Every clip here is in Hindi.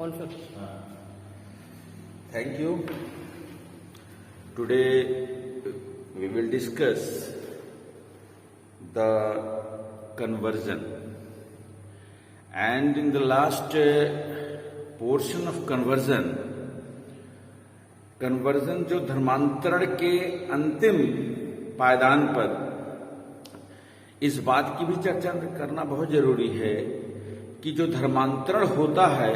On sir. Thank you. Today we will discuss the conversion, and in the last portion of conversion जो धर्मांतरण के अंतिम पायदान पर, इस बात की भी चर्चा करना बहुत जरूरी है कि जो धर्मांतरण होता है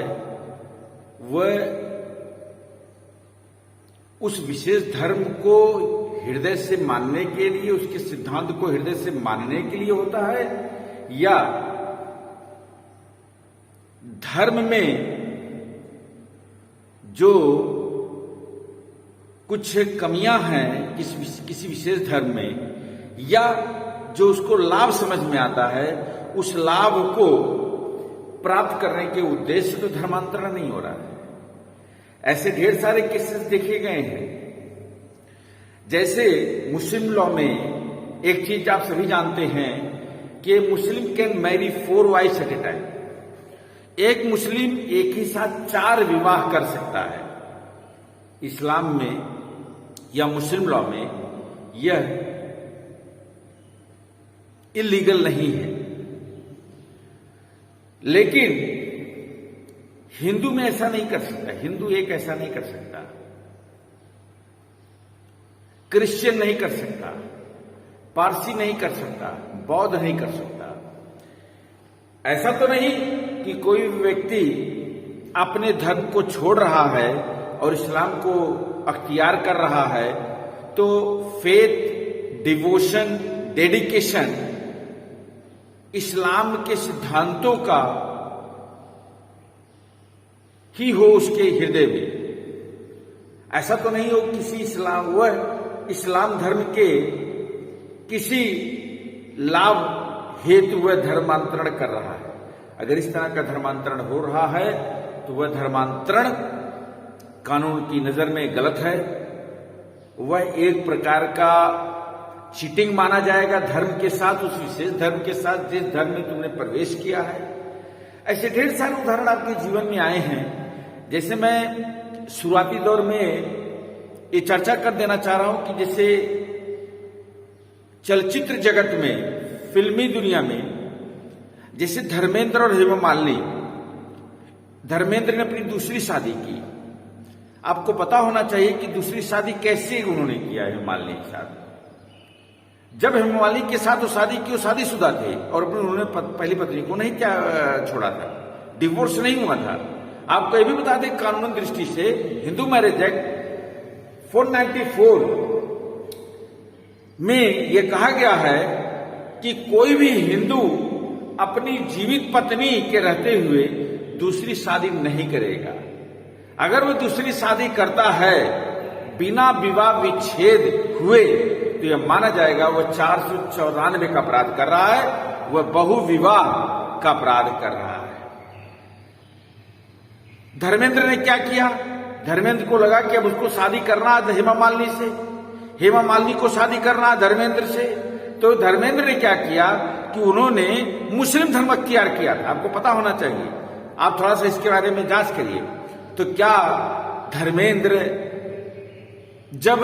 वह उस विशेष धर्म को हृदय से मानने के लिए, उसके सिद्धांत को हृदय से मानने के लिए होता है, या धर्म में जो कुछ कमियां हैं किसी विशेष धर्म में, या जो उसको लाभ समझ में आता है, उस लाभ को प्राप्त करने के उद्देश्य से तो धर्मांतरण नहीं हो रहा है। ऐसे ढेर सारे केसेस देखे गए हैं। जैसे मुस्लिम लॉ में एक चीज आप सभी जानते हैं कि Muslim can marry 4 wives at a time. एक मुस्लिम एक ही साथ 4 विवाह कर सकता है। इस्लाम में या मुस्लिम लॉ में यह इलीगल नहीं है, लेकिन हिंदू में ऐसा नहीं कर सकता। हिंदू एक ऐसा नहीं कर सकता, क्रिश्चियन नहीं कर सकता, पारसी नहीं कर सकता, बौद्ध नहीं कर सकता। ऐसा तो नहीं कि कोई व्यक्ति अपने धर्म को छोड़ रहा है और इस्लाम को अख्तियार कर रहा है तो फेथ, डिवोशन, डेडिकेशन इस्लाम के सिद्धांतों का ही हो उसके हृदय में। ऐसा तो नहीं हो किसी वह इस्लाम धर्म के किसी लाभ हेतु वह धर्मांतरण कर रहा है। अगर इस तरह का धर्मांतरण हो रहा है तो वह धर्मांतरण कानून की नजर में गलत है। वह एक प्रकार का चीटिंग माना जाएगा धर्म के साथ, उस विशेष धर्म के साथ जिस धर्म में तुमने प्रवेश किया है। ऐसे ढेर सारे उदाहरण आपके जीवन में आए हैं। जैसे मैं शुरुआती दौर में ये चर्चा कर देना चाह रहा हूं कि जैसे चलचित्र जगत में, फिल्मी दुनिया में, जैसे धर्मेंद्र और हेमा मालिनी, धर्मेंद्र ने अपनी दूसरी शादी की। आपको पता होना चाहिए कि दूसरी शादी कैसे उन्होंने किया हेमा मालिनी के साथ। जब हेमा मालिनी के साथ वो शादी की, वो शादीशुदा थे और उन्होंने पहली पत्नी को नहीं क्या छोड़ा था, डिवोर्स नहीं हुआ था। आपको ये भी बता दें कानूनी दृष्टि से हिंदू मैरिज एक्ट 494 में यह कहा गया है कि कोई भी हिंदू अपनी जीवित पत्नी के रहते हुए दूसरी शादी नहीं करेगा। अगर वो दूसरी शादी करता है बिना विवाह विच्छेद हुए तो यह माना जाएगा वह 494 का अपराध कर रहा है, वह बहुविवाह का अपराध कर रहा है। धर्मेंद्र ने क्या किया? धर्मेंद्र को लगा कि अब उसको शादी करना है हेमा मालिनी से, हेमा मालिनी को शादी करना है धर्मेंद्र से। तो धर्मेंद्र ने क्या किया कि उन्होंने मुस्लिम धर्म अख्तियार किया था। आपको पता होना चाहिए, आप थोड़ा सा इसके बारे में जांच करिए। तो क्या धर्मेंद्र जब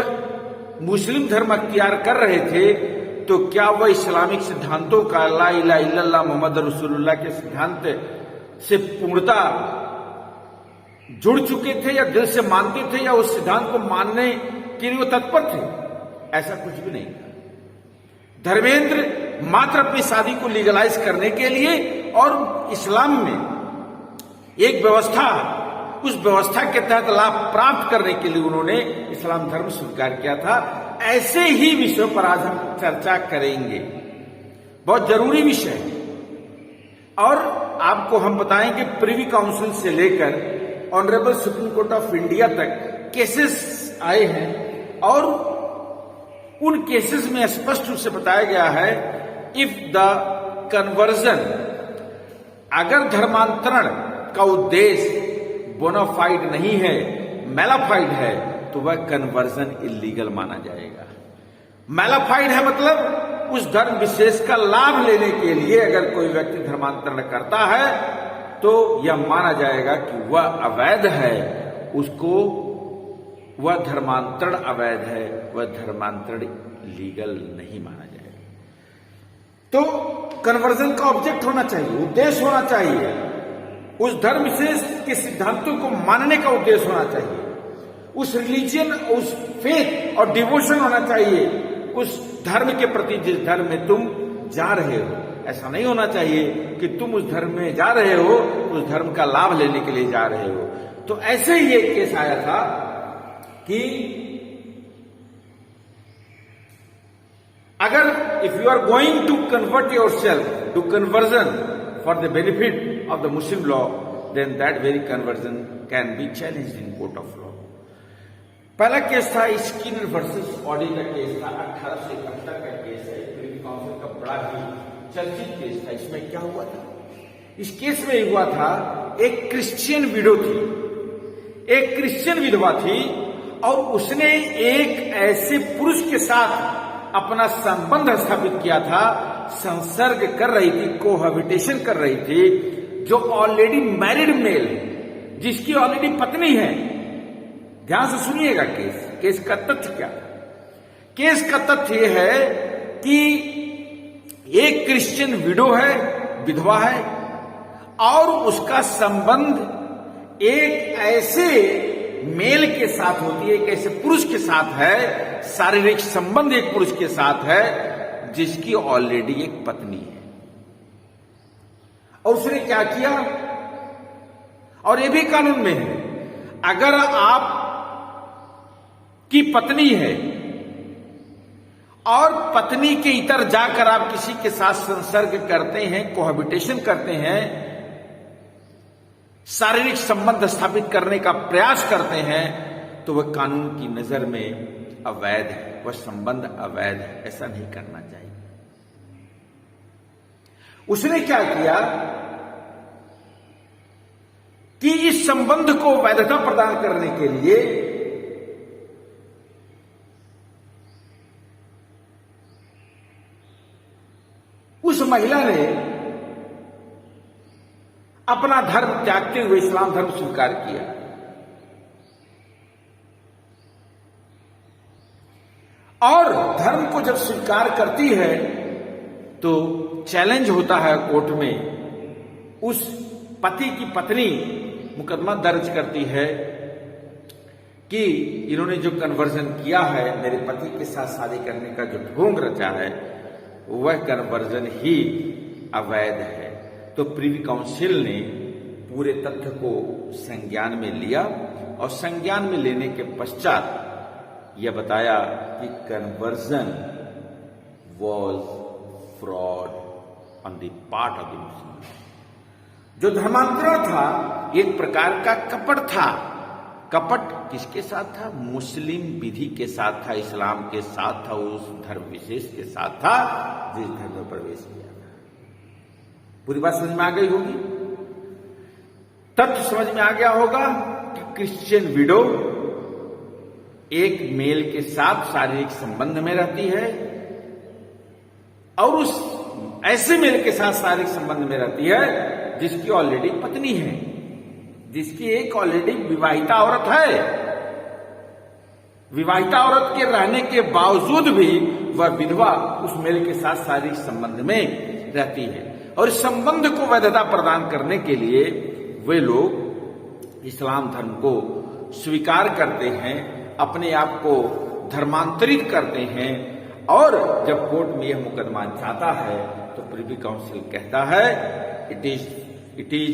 मुस्लिम धर्म अख्तियार कर रहे थे तो क्या वह इस्लामिक सिद्धांतों का, ला इलाहा इल्लल्लाह मोहम्मद रसूलुल्लाह के सिद्धांत से पूर्णता जुड़ चुके थे, या दिल से मानते थे, या उस सिद्धांत को मानने के लिए वो तत्पर थे? ऐसा कुछ भी नहीं था। धर्मेंद्र मात्र अपनी शादी को लीगलाइज करने के लिए और इस्लाम में एक व्यवस्था, उस व्यवस्था के तहत लाभ प्राप्त करने के लिए उन्होंने इस्लाम धर्म स्वीकार किया था। ऐसे ही विषयों पर आज हम चर्चा करेंगे, बहुत जरूरी विषय है। और आपको हम बताएंगे प्रिवी काउंसिल से लेकर honourable supreme court of India तक केसेस आए हैं, और उन केसेस में स्पष्ट रूप से बताया गया है इफ द कन्वर्जन, अगर धर्मांतरण का उद्देश्य बोनाफाइड नहीं है, मैलाफाइड है, तो वह कन्वर्जन इलीगल माना जाएगा। मैलाफाइड है मतलब उस धर्म विशेष का लाभ लेने के लिए अगर कोई व्यक्ति धर्मांतरण करता है तो यह माना जाएगा कि वह अवैध है, उसको वह धर्मांतरण अवैध है, वह धर्मांतरण लीगल नहीं माना जाएगा। तो कन्वर्जन का ऑब्जेक्ट होना चाहिए, उद्देश्य होना चाहिए, उस धर्म से के सिद्धांतों को मानने का उद्देश्य होना चाहिए, उस रिलीजन, उस फेथ और डिवोशन होना चाहिए उस धर्म के प्रति जिस धर्म में तुम जा रहे हो। ऐसा नहीं होना चाहिए कि तुम उस धर्म में जा रहे हो, उस धर्म का लाभ लेने के लिए जा रहे हो। तो ऐसे ही एक केस आया था कि अगर if you are going to convert yourself to conversion for the benefit of the Muslim law, then that very conversion can be challenged in court of law. पहला केस था स्किनर वर्सेस ऑडी का केस था, 1871 का केस है, प्रिवी काउंसिल का बड़ा ही चर्चित केस था। इसमें क्या हुआ था? इस केस में हुआ था, एक क्रिश्चियन विडो थी, एक क्रिश्चियन विधवा थी, और उसने एक ऐसे पुरुष के साथ अपना संबंध स्थापित किया था, संसर्ग कर रही थी, कोहैबिटेशन कर रही थी, जो ऑलरेडी मैरिड मेल है, जिसकी ऑलरेडी पत्नी है। ध्यान से सुनिएगा केस का तथ्य क्या। केस का तथ्य यह है कि एक क्रिश्चियन विडो है, विधवा है, और उसका संबंध एक ऐसे मेल के साथ होती है, एक ऐसे पुरुष के साथ है, शारीरिक संबंध एक पुरुष के साथ है जिसकी ऑलरेडी एक पत्नी है। और उसने क्या किया, और ये भी कानून में है, अगर आप की पत्नी है और पत्नी के इतर जाकर आप किसी के साथ संसर्ग करते हैं, कोहैबिटेशन करते हैं, शारीरिक संबंध स्थापित करने का प्रयास करते हैं, तो वह कानून की नजर में अवैध है, वह संबंध अवैध है। ऐसा नहीं करना चाहिए। उसने क्या किया कि इस संबंध को वैधता प्रदान करने के लिए उस महिला ने अपना धर्म त्यागते हुए इस्लाम धर्म स्वीकार किया। और धर्म को जब स्वीकार करती है तो चैलेंज होता है कोर्ट में। उस पति की पत्नी मुकदमा दर्ज करती है कि इन्होंने जो कन्वर्जन किया है, मेरे पति के साथ शादी करने का जो ढोंग रचा है, वह कन्वर्जन ही अवैध है। तो प्रिवी काउंसिल ने पूरे तथ्य को संज्ञान में लिया, और संज्ञान में लेने के पश्चात यह बताया कि conversion was fraud on the part of the मुस्लिम। जो धर्मांतरण था एक प्रकार का कपट था। कपट किसके साथ था? मुस्लिम विधि के साथ था, इस्लाम के साथ था, उस धर्म विशेष के साथ था जिस धर्म में प्रवेश किया था। पूरी बात समझ में आ गई होगी, तथ्य समझ में आ गया होगा कि क्रिश्चियन विडो एक मेल के साथ शारीरिक संबंध में रहती है, और उस ऐसे मेल के साथ शारीरिक संबंध में रहती है जिसकी ऑलरेडी पत्नी है, जिसकी एक ऑलरेडी विवाहिता औरत है। विवाहिता औरत के रहने के बावजूद भी वह विधवा उस मेल के साथ शारीरिक संबंध में रहती है। और इस संबंध को वैधता प्रदान करने के लिए वे लोग इस्लाम धर्म को स्वीकार करते हैं, अपने आप को धर्मांतरित करते हैं, और जब कोर्ट में यह मुकदमा जाता है तो प्रिवी काउंसिल कहता है it is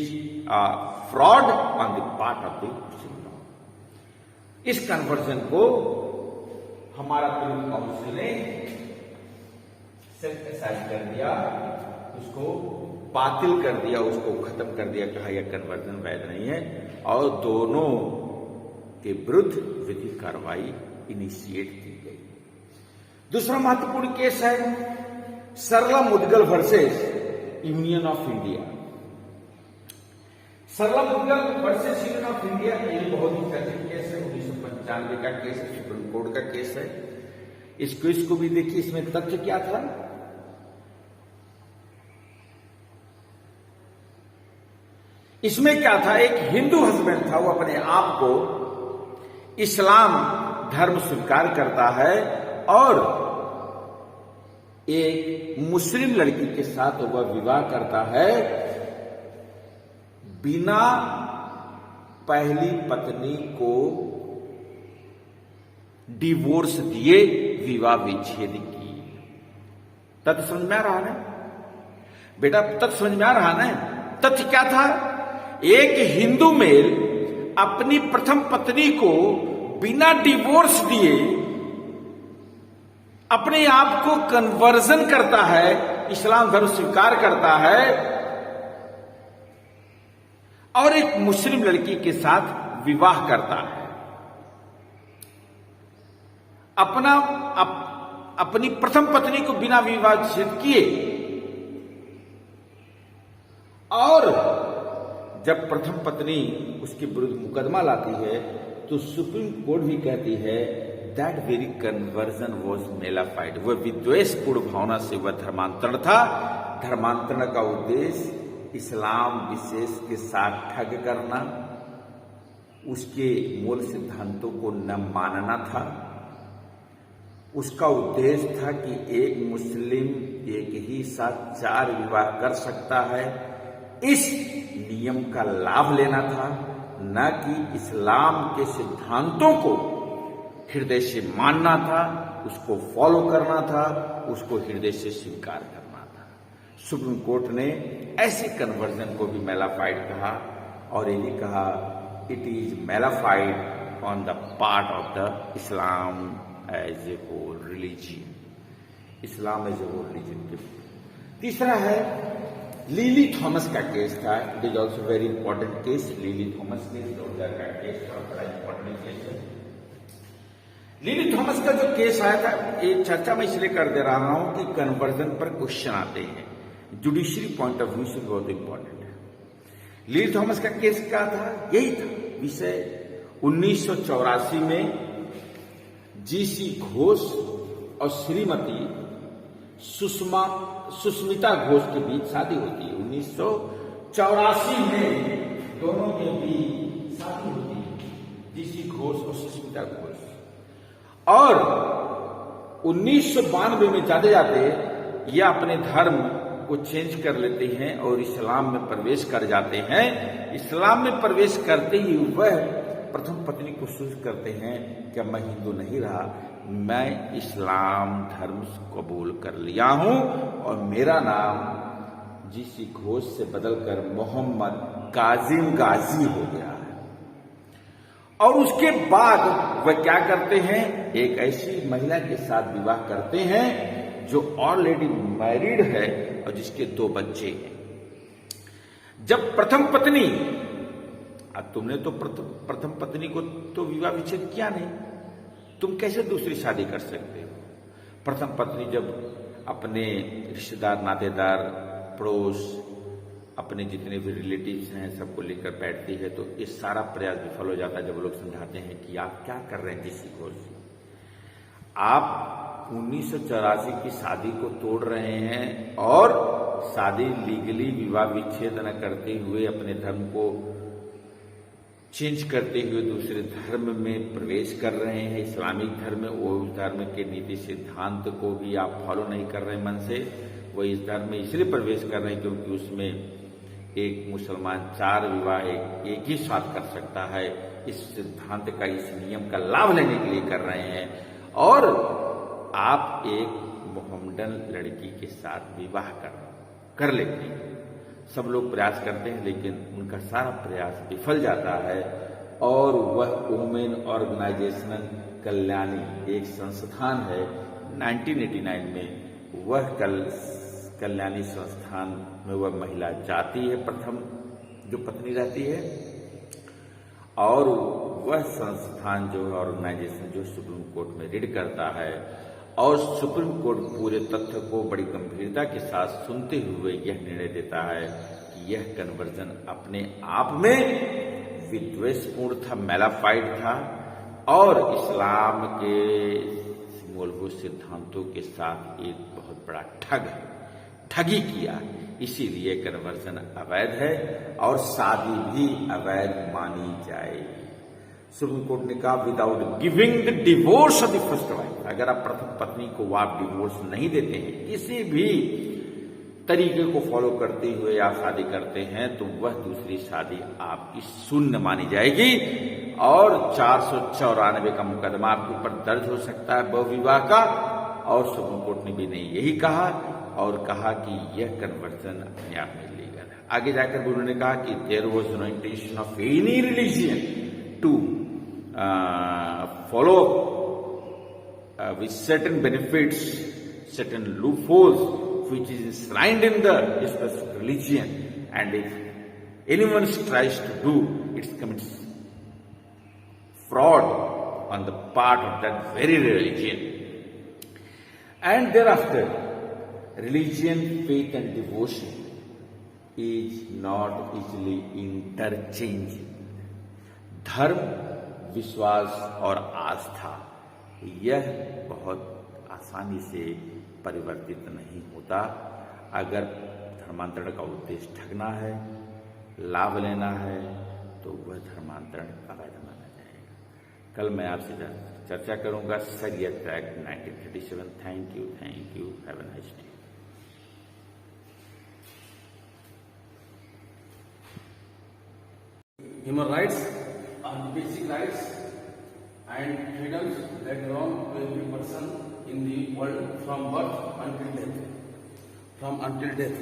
fraud on the part of the Muslim law. इस कन्वर्जन को हमारा प्रिवी काउंसिल ने सेट असाइड कर दिया, उसको बातिल कर दिया, उसको खत्म कर दिया, कहा यह कन्वर्जन वैध नहीं है, और दोनों के विरुद्ध विधिक कार्रवाई इनिशिएट की गई। दूसरा महत्वपूर्ण केस है Sarla Mudgal versus Union of India. Sarla Mudgal versus Union of India ये बहुत ही चर्चित केस है, 1995 का केस है, सुप्रीम कोर्ट का केस है। इस केस को भी देखिए, इसमें तथ्य क्या था। इसमें क्या था, एक हिंदू हस्बैंड था, वो अपने आप को इस्लाम धर्म स्वीकार करता है और एक मुस्लिम लड़की के साथ वह विवाह करता है बिना पहली पत्नी को डिवोर्स दिए विवाह विच्छेद की। तथ्य समझ में आ रहा है बेटा, तथ्य समझ में आ रहा है। तथ्य क्या था, एक हिंदू मेल अपनी प्रथम पत्नी को बिना डिवोर्स दिए अपने आप को कन्वर्जन करता है, इस्लाम धर्म स्वीकार करता है और एक मुस्लिम लड़की के साथ विवाह करता है। अपनी प्रथम पत्नी को बिना विवाह विच्छेद किए, और जब प्रथम पत्नी उसके विरुद्ध मुकदमा लाती है तो सुप्रीम कोर्ट भी कहती है that very conversion was mala fide, वह विद्वेषपूर्ण भावना से वह धर्मांतरण था। धर्मांतरण का उद्देश्य इस्लाम विशेष के साथ ठग करना, उसके मूल सिद्धांतों को न मानना था। उसका उद्देश्य था कि एक मुस्लिम एक ही साथ 4 विवाह कर सकता है, इस नियम का लाभ लेना था, न कि इस्लाम के सिद्धांतों को हृदय से मानना था, उसको फॉलो करना था, उसको हृदय से स्वीकार करना था। सुप्रीम कोर्ट ने ऐसे कन्वर्जन को भी मेलाफाइड कहा और ये भी कहा it is mala fide on the part of the Islam as a whole religion, Islam as a whole religion. तीसरा है लिली थॉमस का केस था। It is also very important case, Lily Thomas case का केस था, बड़ा इंपॉर्टेंट केस है। लिली थॉमस का जो केस आया था, ये चर्चा मैं इसलिए कर दे रहा हूं कि कन्वर्जन पर क्वेश्चन आते हैं, जुडिशरी पॉइंट ऑफ व्यू से बहुत इंपॉर्टेंट है। लिली थॉमस का केस क्या था, यही था विषय। 1984 में जीसी घोष और श्रीमती सुष्मिता घोष के बीच शादी होती है। 1984 में दोनों के बीच शादी होती है, जीसी घोष और सुष्मिता घोष। और 1992 में जाते जाते ये अपने धर्म को चेंज कर लेते हैं और इस्लाम में प्रवेश कर जाते हैं। इस्लाम में प्रवेश करते ही वह प्रथम पत्नी को सूचित करते हैं कि मैं हिंदू नहीं रहा, मैं इस्लाम धर्म कबूल कर लिया हूं और मेरा नाम जीसी घोष से बदलकर मोहम्मद काजिम गाजी हो गया है। और उसके बाद वह क्या करते हैं, एक ऐसी महिला के साथ विवाह करते हैं जो ऑलरेडी मैरिड है और जिसके 2 बच्चे हैं। जब प्रथम पत्नी, तुमने तो प्रथम पत्नी को तो विवाह विच्छेद किया नहीं, तुम कैसे दूसरी शादी कर सकते हो? प्रथम पत्नी जब अपने रिश्तेदार, नातेदार, पड़ोस, अपने जितने भी रिलेटिव्स हैं सबको लेकर बैठती है तो ये सारा प्रयास विफल हो जाता है जब लोग समझाते हैं कि आप क्या कर रहे हैं जीसी घोष जी, आप 1984 की शादी को तोड़ रहे हैं और शादी लीगली विवाह विच्छेद न करते हुए अपने धर्म को चेंज करते हुए दूसरे धर्म में प्रवेश कर रहे हैं, इस्लामिक धर्म में। वो उस धर्म के नीति सिद्धांत को भी आप फॉलो नहीं कर रहे मन से, वो इस धर्म में इसलिए प्रवेश कर रहे हैं क्योंकि उसमें एक मुसलमान 4 विवाह एक ही साथ कर सकता है, इस सिद्धांत का, इस नियम का लाभ लेने के लिए कर रहे हैं। और आप एक मोहम्मदन लड़की के साथ विवाह कर लेते हैं। सब लोग प्रयास करते हैं लेकिन उनका सारा प्रयास विफल जाता है और वह वुमेन ऑर्गेनाइजेशनल कल्याणी एक संस्थान है, 1989 में वह कल्याणी संस्थान में वह महिला जाती है, प्रथम जो पत्नी रहती है, और वह संस्थान जो ऑर्गेनाइजेशन जो सुप्रीम कोर्ट में रिट करता है और सुप्रीम कोर्ट पूरे तथ्य को बड़ी गंभीरता के साथ सुनते हुए यह निर्णय देता है कि यह कन्वर्जन अपने आप में विद्वेषपूर्ण था, मेलाफाइड था और इस्लाम के मूलभूत सिद्धांतों के साथ एक बहुत बड़ा ठगी किया। इसीलिए कन्वर्जन अवैध है और शादी भी अवैध मानी जाएगी। सुप्रीम कोर्ट ने कहा without giving the divorce of the first wife, अगर आप प्रथम पत्नी को आप डिवोर्स नहीं देते हैं, किसी भी तरीके को फॉलो करते हुए आप शादी करते हैं, तो वह दूसरी शादी आपकी शून्य मानी जाएगी और 494 का मुकदमा आपके ऊपर दर्ज हो सकता है बहु विवाह का। और सुप्रीम कोर्ट ने भी नहीं यही कहा और कहा कि यह कन्वर्जन अपने आप में लीगल है। आगे जाकर भी उन्होंने कहा कि there was no intention of any religion to follow with certain benefits, certain loopholes which is enshrined in the specific religion, and if anyone tries to do, it commits fraud on the part of that very religion. And thereafter, religion, faith and devotion is not easily interchanged. धर्म, विश्वास और आस्था यह बहुत आसानी से परिवर्तित नहीं होता। अगर धर्मांतरण का उद्देश्य ठगना है, लाभ लेना है, तो वह धर्मांतरण अवैध माना जाएगा। कल मैं आपसे चर्चा करूंगा शरीयत act 1937। Thank you, have a nice day. Human rights are basic rights and freedoms that belong to every person in the world from birth until death. From until death,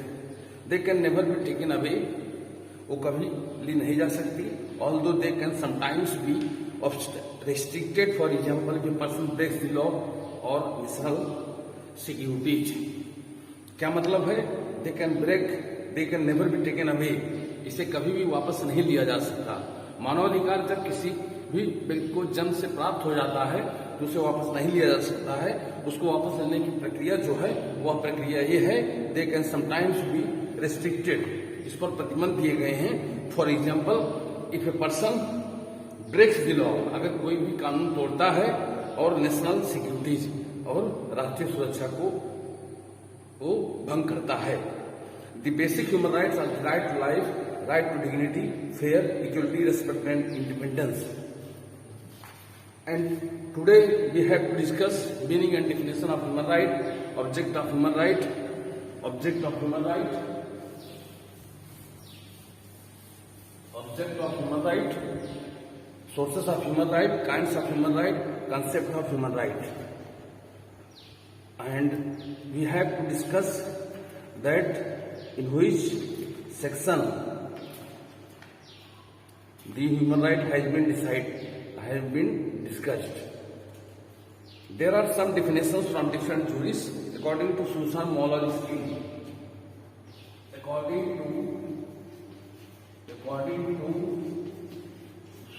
they can never be taken away. वो कभी ली नहीं जा सकती। Although they can sometimes be restricted. For example, if a person breaks the law or national securities. क्या मतलब है? They can break, they can never be taken away. इसे कभी भी वापस नहीं लिया जा सकता। मानवाधिकार जब किसी भी व्यक्ति को जन्म से प्राप्त हो जाता है तो उसे वापस नहीं लिया जा सकता है। उसको वापस लेने की प्रक्रिया जो है वह प्रक्रिया ये है, they can sometimes be restricted, इस पर प्रतिबंध दिए गए हैं। For example, if a person breaks the law, अगर कोई भी कानून तोड़ता है और नेशनल सिक्योरिटीज और राष्ट्रीय सुरक्षा को वो भंग करता है। The basic human rights are right to life, right to dignity, fair, equality, respect and independence. And today we have to discuss meaning and definition of human right, object of human right, object of human right, object of human right, sources of human right, kinds of human right, concept of human right. And we have to discuss that in which section the human right has been discussed. There are some definitions from different jurists according to Susan Moller-Skin. According to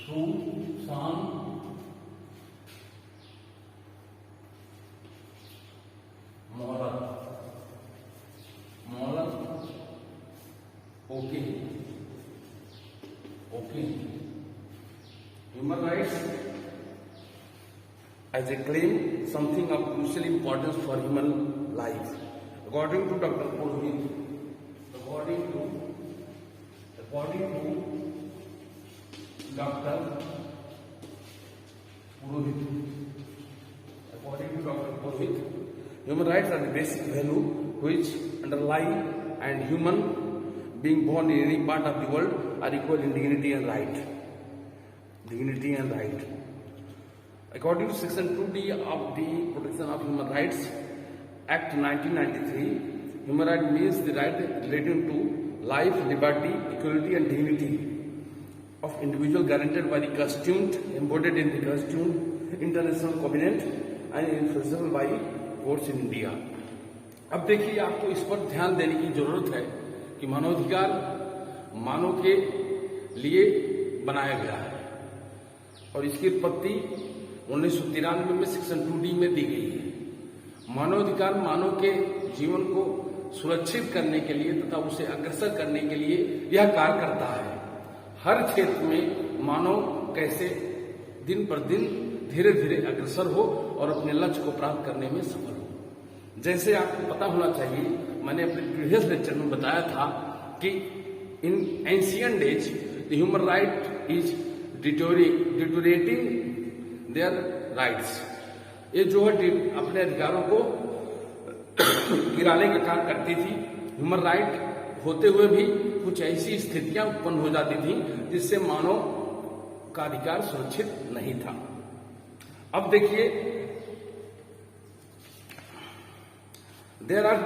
Susan Moller. Okay. Human rights as a claim something of crucial importance for human life. According to Dr. Purohit, according to Dr. Purohit, human rights are the basic value which underlie and human being born in any part of the world are equal in dignity and right. According to Section 2D of the Protection of Human Rights Act 1993, human right means the right relating to life, liberty, equality and dignity of individual guaranteed by the Constitution, embodied in the Constitution, International Covenant and enforceable by courts in India. अब देखिए, आपको इस पर ध्यान देने की जरूरत है कि मानवाधिकार मानव के लिए बनाया गया है और इसकी उत्पत्ति 1993 में सेक्शन 2D में दी गई है। मानवाधिकार मानव के जीवन को सुरक्षित करने के लिए तथा उसे अग्रसर करने के लिए यह कार्य करता है। हर क्षेत्र में मानव कैसे दिन पर दिन धीरे धीरे अग्रसर हो और अपने लक्ष्य को प्राप्त करने में सफल हो। जैसे आपको पता होना चाहिए मैंने अपने प्रीवियस लेक्चर में बताया था कि in ancient days the human right is deteriorating their rights. ये जो है अपने अधिकारों को गिराने का काम करती थी। ह्यूमन राइट होते हुए भी कुछ ऐसी स्थितियां उत्पन्न हो जाती थी जिससे मानव का अधिकार सुरक्षित नहीं था। अब देखिए, there are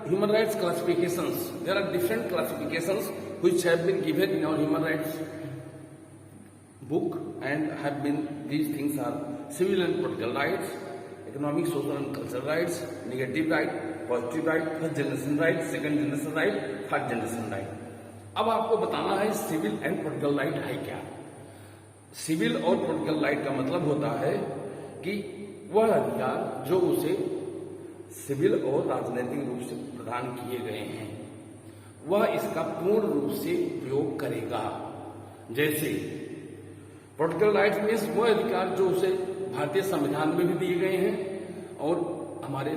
human rights classifications, there are different classifications which have been given in our human rights book and have been, these things are civil and political rights, economic, social and cultural rights, negative right, positive right, first generation right, second generation right, third generation right। अब आपको बताना है सिविल एंड पॉलिटिकल राइट है क्या। सिविल और पॉलिटिकल राइट का मतलब होता है कि वह अधिकार जो उसे सिविल और राजनीतिक रूप से प्रदान किए गए हैं वह इसका पूर्ण रूप से उपयोग करेगा। जैसे पॉलिटिकल राइट्स मीन्स वो अधिकार जो उसे भारतीय संविधान में भी दिए गए हैं और हमारे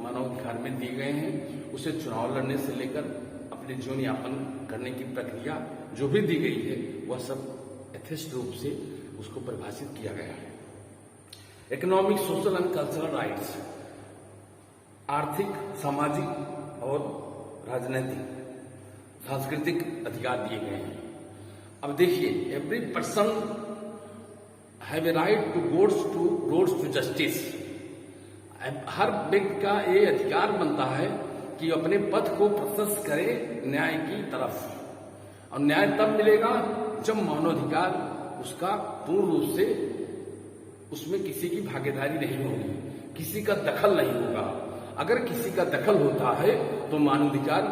मानव अधिकार में दिए गए हैं। उसे चुनाव लड़ने से लेकर अपने जीवन यापन करने की प्रक्रिया जो भी दी गई है वह सब यथेष्ट रूप से उसको परिभाषित किया गया है। Economic, social and cultural rights, आर्थिक, सामाजिक और राजनीतिक, सांस्कृतिक अधिकार दिए गए हैं। अब देखिए, every person have a right to roads to justice. हर व्यक्ति का ये अधिकार बनता है कि अपने पथ को प्रशस्त करे न्याय की तरफ, और न्याय तब मिलेगा जब मानवाधिकार उसका पूर्ण रूप से उसमें किसी की भागीदारी नहीं होगी, किसी का दखल नहीं होगा। अगर किसी का दखल होता है तो मानवाधिकार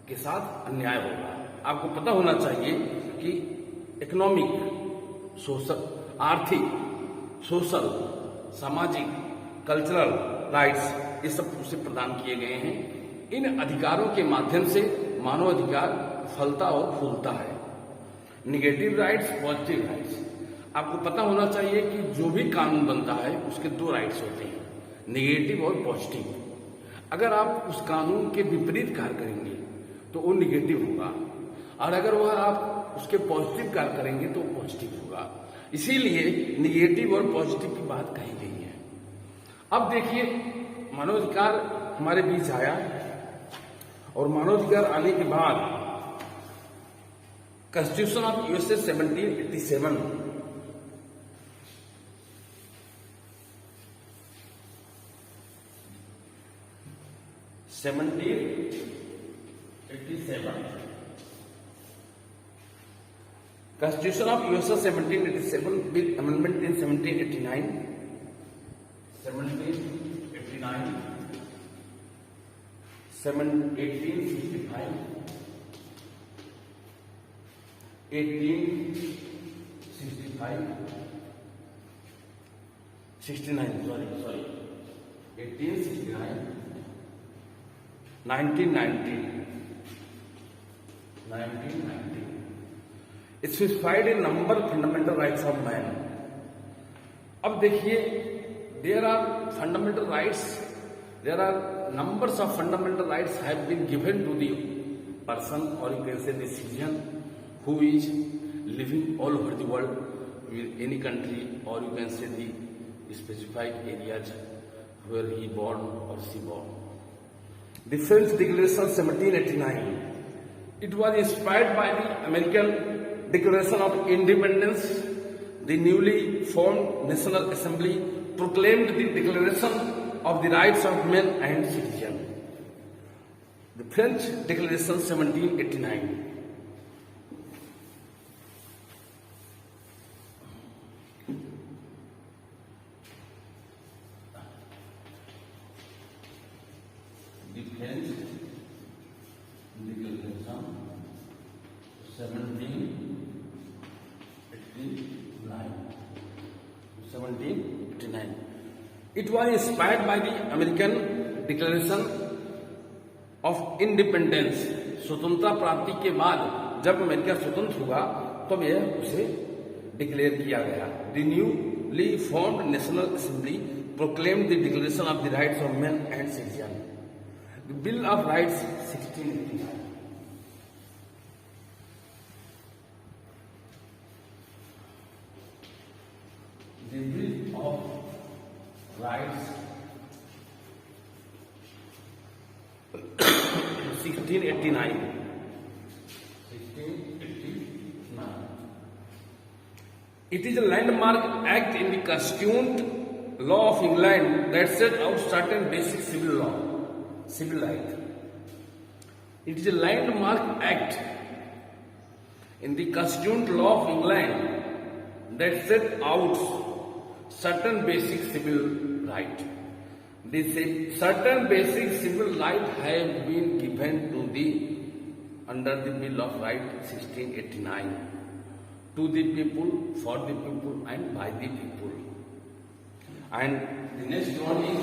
के साथ अन्याय होगा। आपको पता होना चाहिए कि इकोनॉमिक, सोशल, आर्थिक, सोशल, सामाजिक, कल्चरल राइट्स ये सब उसे प्रदान किए गए हैं। इन अधिकारों के माध्यम से मानव अधिकार फलता और फूलता है। निगेटिव राइट्स, पॉजिटिव राइट्स, आपको पता होना चाहिए कि जो भी कानून बनता है उसके दो राइट्स होते हैं, निगेटिव और पॉजिटिव। अगर आप उस कानून के विपरीत कार्य करेंगे तो वो निगेटिव होगा, और अगर वह आप उसके पॉजिटिव कार्य करेंगे तो पॉजिटिव होगा। इसीलिए निगेटिव और पॉजिटिव की बात कही गई है। अब देखिए, मानवाधिकार हमारे बीच आया, और मानवाधिकार आने के बाद constitution of USA 1787 Constitution of USA 1787 with amendment in 1789, 1865, 1990. It specified a number of fundamental rights of man. अब देखिए, there are fundamental rights, there are numbers of fundamental rights have been given to the person, or you can say the citizen who is living all over the world, in any country, or you can say the specified areas where he born or she born. The French Declaration 1789. It was inspired by the American Declaration of Independence. The newly formed National Assembly proclaimed the Declaration of the Rights of Men and Citizens. The French Declaration 1789. The French Declaration 1789. It was inspired by the American Declaration of Independence. स्वतंत्रता प्राप्ति के बाद जब अमेरिका स्वतंत्र हुआ तब यह उसे डिक्लेयर किया गया। The newly formed National Assembly proclaimed the Declaration of the Rights of Men and Citizens. The Bill of Rights 1689. The Bill of Rights 1689. 1689. It is a landmark act in the constituent law of England that set out certain basic civil right. It is a landmark act in the constituent law of England that set out certain basic civil right. These certain basic civil rights have been given to the under the Bill of Rights 1689 to the people, for the people, and by the people. And the next one is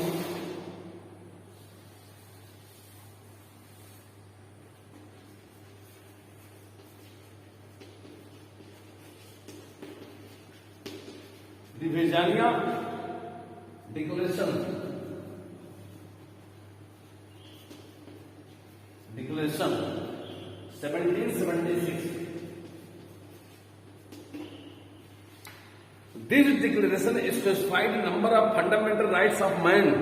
the Virginia Declaration 1776. This declaration specified a number of fundamental rights of man.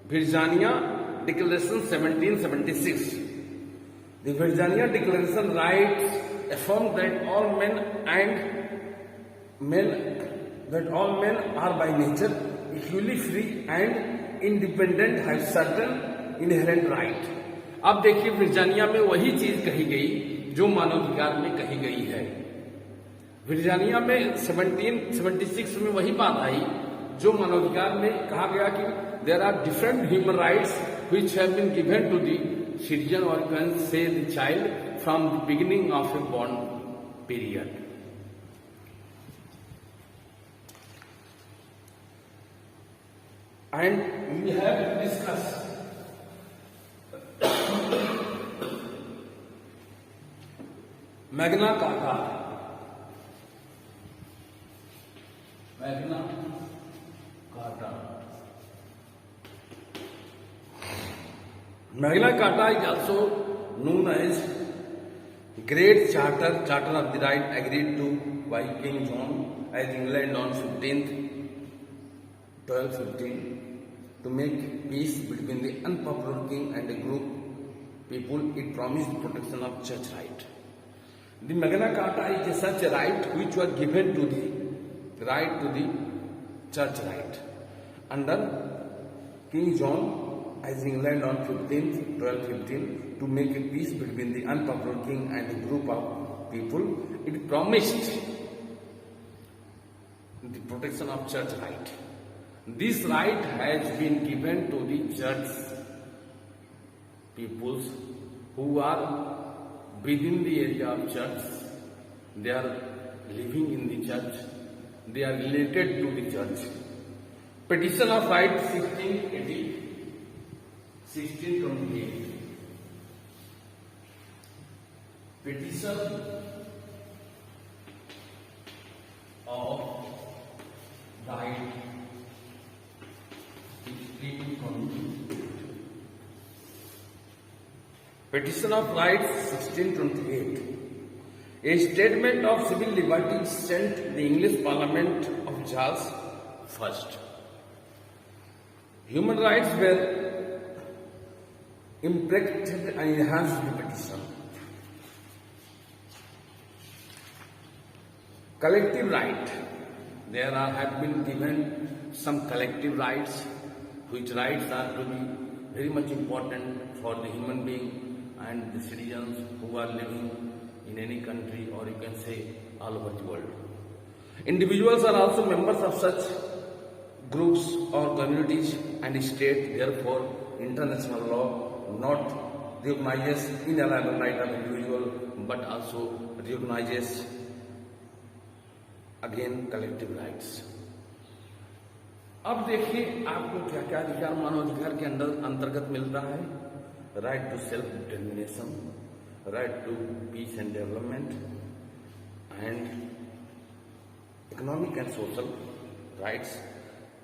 Virginia Declaration 1776. The Virginia Declaration rights affirm that all men are by nature equally free and independent, have certain inherent right. अब देखिए वर्जीनिया में वही चीज कही गई जो मानवाधिकार में कही गई है। वर्जीनिया में 1776 में वही बात आई जो मानवाधिकार में कहा गया कि there are different human rights which have been given to the citizen और you can say the child from the beginning of a born period. And we have discussed Magna Carta. Magna Carta. Magna Carta is also known as Great Charter of the Right agreed to by King John as England on 1215 to make peace between the unpopular king and a group people. It promised protection of church right. The Magna Carta is such a right which was given to the right to the church right under King John as England on 1215 to make a peace between the unpopular king and a group of people. It promised the protection of church right. This right has been given to the church peoples who are within the area of church. They are living in the church. They are related to the church. Petition of Right 1628. Petition of Right 1628. Petition of Rights 1628. A statement of civil liberties sent the English Parliament of Charles I. Human rights were impregnated and enhanced the petition. Collective right. There have been given some collective rights, which rights are to be very much important for the human being and the citizens who are living in any country, or you can say all over the world. Individuals are also members of such groups or communities, and state therefore international law not recognizes inalienable right of individual but also recognizes again collective rights. अब देखिए आपको क्या क्या अधिकार मानवाधिकार के अंतर्गत मिलता है। Right to self determination, right to peace and development and economic and social rights,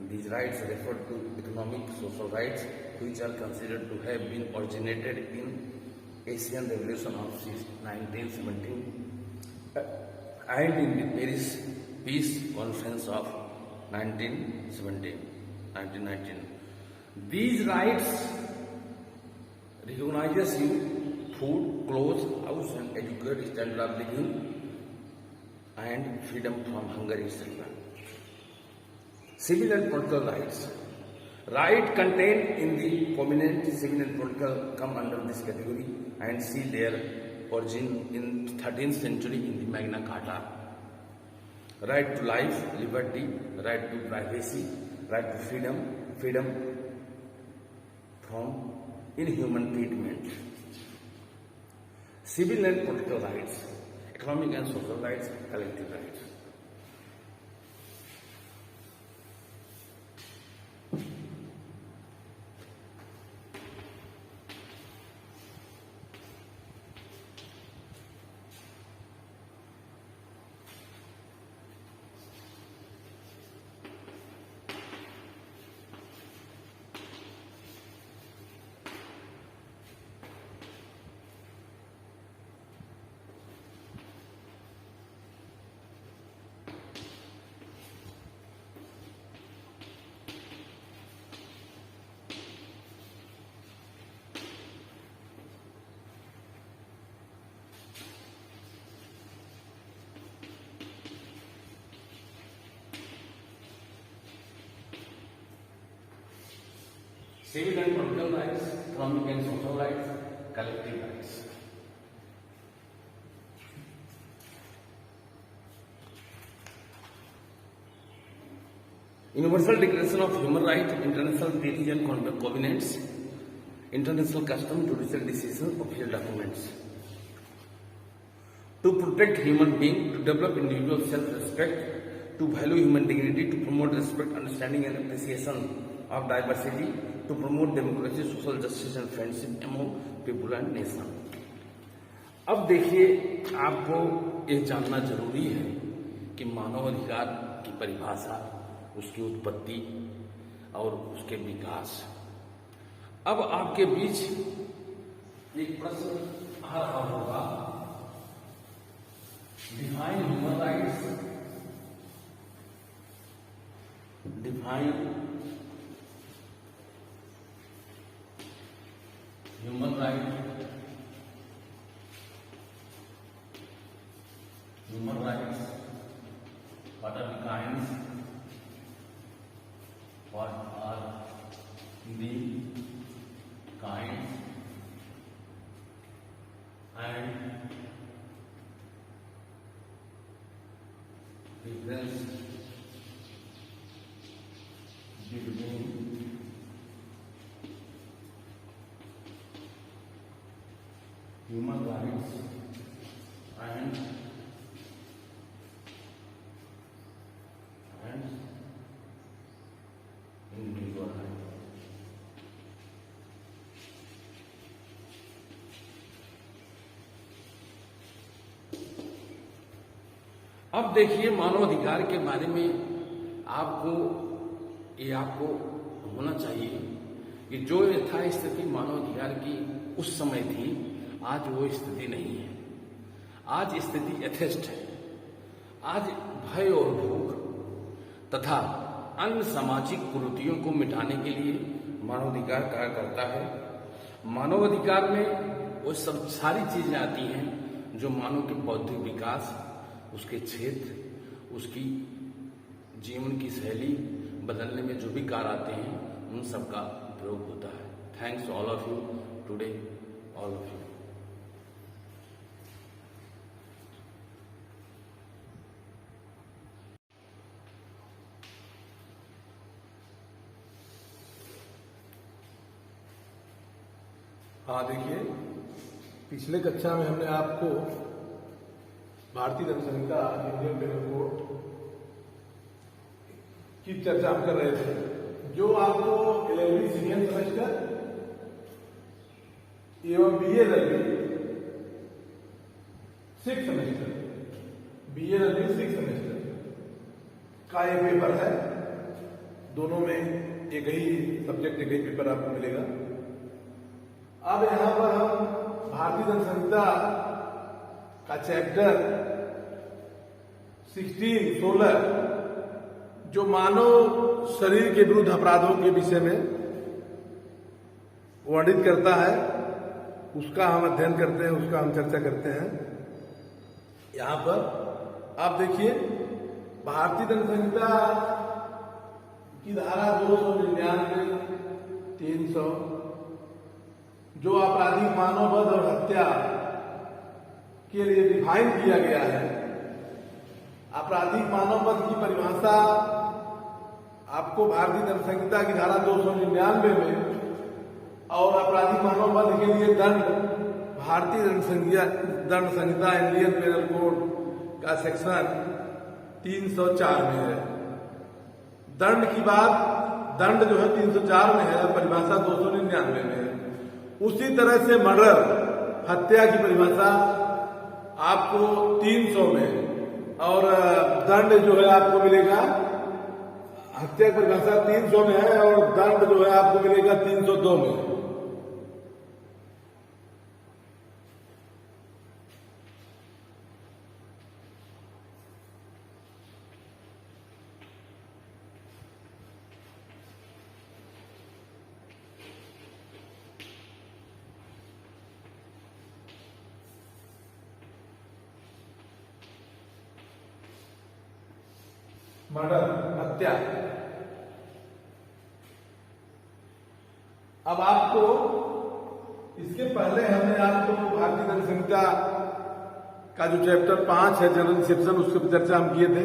These rights refer to economic, social rights which are considered to have been originated in Asian Revolution of 1917 and in the Paris Peace Conference of 1919. These rights recognizes you food, clothes, house and adequate standard of living and freedom from hunger, etc. Civil and political rights. Right contained in the Covenant civil and political come under this category and see their origin in 13th century in the Magna Carta. Right to life, liberty, right to privacy, right to freedom, freedom from inhuman treatment. Civil and political rights, economic and social rights, collective rights. Civil and political rights, economic and social rights, collective rights. Universal Declaration of Human Rights, international treaties and covenants, international custom, judicial decisions, official documents. To protect human being, to develop individual self-respect, to value human dignity, to promote respect, understanding and appreciation of diversity, to promote democracy, social justice and friendship among people and nation. अब देखिए, आपको ये जानना जरूरी है कि मानवाधिकार की परिभाषा, उसकी उत्पत्ति और उसके विकास। अब आपके बीच एक प्रश्न आ रहा होगा, define human rights, define human right, human rights, what are the kinds, what are the kinds, and difference between human rights and individual rights. अब देखिए, मानवाधिकार के बारे में आपको होना चाहिए कि जो यथास्थिति मानवाधिकार की उस समय थी, आज वो स्थिति नहीं है। आज स्थिति यथेष्ट है। आज भय और भूख तथा अन्य सामाजिक कुरीतियों को मिटाने के लिए मानवाधिकार कार्य करता है। मानवाधिकार में वो सब सारी चीजें आती हैं जो मानव के बौद्धिक विकास, उसके क्षेत्र, उसकी जीवन की शैली बदलने में जो भी कार्य आते हैं, उन सब का प्रयोग होता है। Thanks all of you today, all of you. हाँ, देखिए, पिछले कक्षा में हमने आपको भारतीय दंड संहिता इंडियन पेनल कोड की चर्चा हम कर रहे थे, जो आपको 11वीं सीनियर सेमेस्टर एवं बीए रबी 6 सेमेस्टर, बीए रबी 6 सेमेस्टर का ये पेपर है। दोनों में एक ही सब्जेक्ट, एक ही पेपर आपको मिलेगा। अब यहाँ पर हम भारतीय दंड संहिता का चैप्टर 16 जो मानव शरीर के विरुद्ध अपराधों के विषय में वर्णित करता है, उसका हम अध्ययन करते हैं, उसका हम चर्चा करते हैं। यहाँ पर आप देखिए, भारतीय दंड संहिता की धारा 299, 300 जो आपराधिक मानववध और हत्या के लिए डिफाइन किया गया है। आपराधिक मानववध की परिभाषा आपको भारतीय दंड संहिता की धारा 299 में, और आपराधिक मानववध के लिए दंड भारतीय दंड संहिता इंडियन पेनल कोड का सेक्शन 304 में है। दंड की बात, दंड जो है 304 में है, परिभाषा 299 में है। उसी तरह से मर्डर, हत्या की परिभाषा आपको 300 में, और दंड जो है आपको मिलेगा, हत्या की परिभाषा 300 में है और दंड जो है आपको मिलेगा 302 में। मर्डर, हत्या। अब आपको इसके पहले हमने आपको भारतीय दंड संहिता का जो चैप्टर 5 है जनरल रिसेप्शन, उसके पर चर्चा हम किए थे।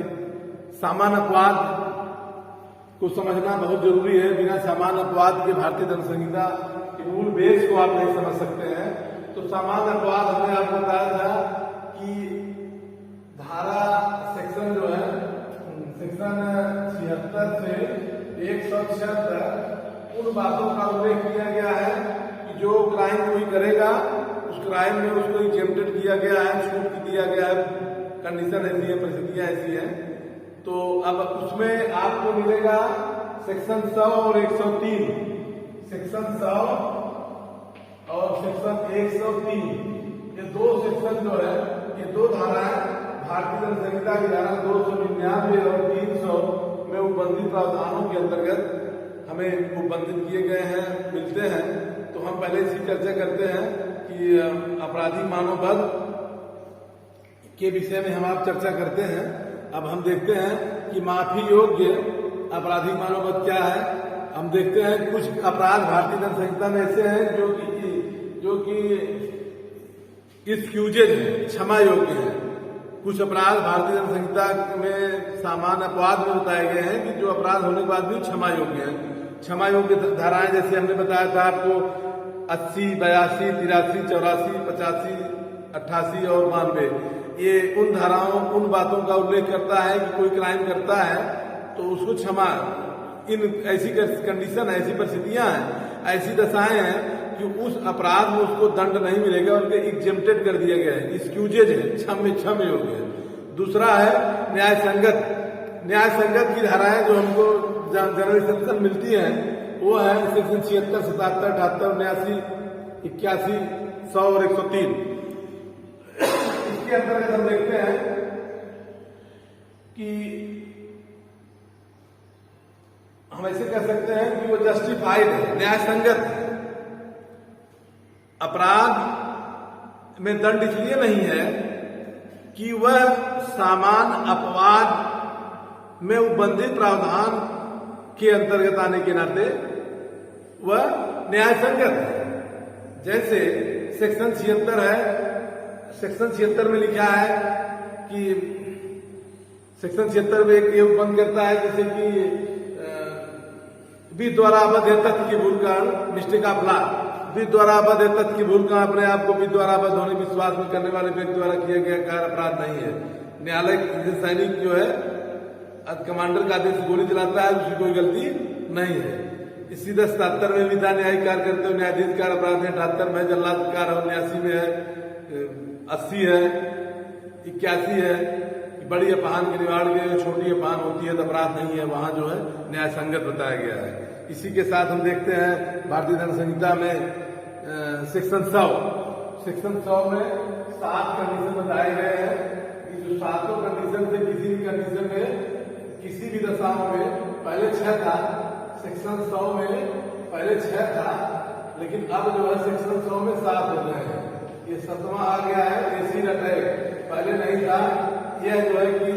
सामान्य अपवाद को समझना बहुत जरूरी है। बिना सामान्य अपवाद के भारतीय दंड संहिता के मूल बेस को आप नहीं समझ सकते हैं। तो सामान्य अपवाद हमने आपको बताया था कि धारा सेक्शन जो है, सेक्शन 76 से 176 उन बातों का उल्लेख किया गया है कि जो क्राइम कोई करेगा उस क्राइम में उसको एग्जेम्प्टेड किया गया है, छूट दिया गया है, कंडीशन ऐसी है, परिस्थितियां ऐसी हैं। तो अब उसमें आपको मिलेगा सेक्शन 100 और 103, सेक्शन 100 और सेक्शन 103, ये दो सेक्शन जो है, ये दो धाराएं भारतीय दंड संहिता की धारा 299 और 300 में उपबंधित प्रावधानों के अंतर्गत हमें उपबंधित किए गए हैं, मिलते हैं। तो हम पहले इसकी चर्चा करते हैं कि आपराधिक मानववध के विषय में हम आप चर्चा करते हैं। अब हम देखते हैं कि माफी योग्य आपराधिक मानववध क्या है। हम देखते हैं कुछ अपराध भारतीय दंड संहिता में ऐसे हैं जो कि एक्सक्यूजेज है, क्षमा योग्य है। कुछ अपराध भारतीय दंड संहिता में सामान्य अपवाद में बताए गए हैं कि जो अपराध होने के बाद भी क्षमा योग्य है। क्षमा योग्य धाराएं जैसे हमने बताया था आपको 80, 82, 83, 84, 85, 88 और 92, ये उन धाराओं, उन बातों का उल्लेख करता है कि कोई क्राइम करता है तो उसको क्षमा, इन ऐसी कंडीशन, ऐसी परिस्थितियां हैं, ऐसी दशाएं हैं कि उस अपराध में उसको दंड नहीं मिलेगा, उनके एग्जेम्प्टेड कर दिया गया है, एक्सक्यूजेज है, क्षम्य योग्य है। दूसरा है न्याय संगत। न्याय संगत की धाराएं जो हमको जनरल रिसेप्शन मिलती हैं वो है सेक्शन 76, 77, 78, 79, 81, 100 और 103। इसके अंतर्गत हम देखते हैं कि हम ऐसे कह सकते हैं कि वो जस्टिफाइड है, न्याय संगत है। अपराध में दंड इसलिए नहीं है कि वह सामान्य अपवाद में उपबंधित प्रावधान के अंतर्गत आने के नाते वह न्याय संगत है। जैसे सेक्शन 76 है, सेक्शन 76 में लिखा है कि सेक्शन 76 में एक उपबंध करता है जैसे कि विधि द्वारा आबद्ध है तथ्य की भूल का मिस्टेक ऑफ लॉ, विधि द्वारा आबद्ध है तथ्य की भूल का अपने आप को विधि द्वारा आबद्ध होने विश्वास में करने वाले व्यक्ति द्वारा किया गया कार्य अपराध नहीं है। न्यायालय सैनिक जो है कमांडर का आदेश गोली चलाता है, उसकी कोई गलती नहीं है। इसी 77 में विधा न्यायिक कार्य करते हुए न्यायाधीश कार्य अपराध है, 78 में जल्लाद कार्य 79 में है, 80 है, 81 है, बड़ी अपान के निवाड़ के छोटी अपान होती है तो अपराध नहीं है, वहां जो है न्याय संगत बताया गया है। इसी के साथ हम देखते हैं भारतीय दंड संहिता में सेक्शन 100 में 7 कंडीशन बताए गए हैं कि जो 7 कंडीशन से किसी भी कंडीशन में किसी भी दशाओं में, पहले 6 था, सेक्शन 100 में पहले 6 था, लेकिन अब जो है सेक्शन 100 में 7 हो गए हैं। ये 7वां आ गया है एसी अटैक, पहले नहीं था। यह जो है कि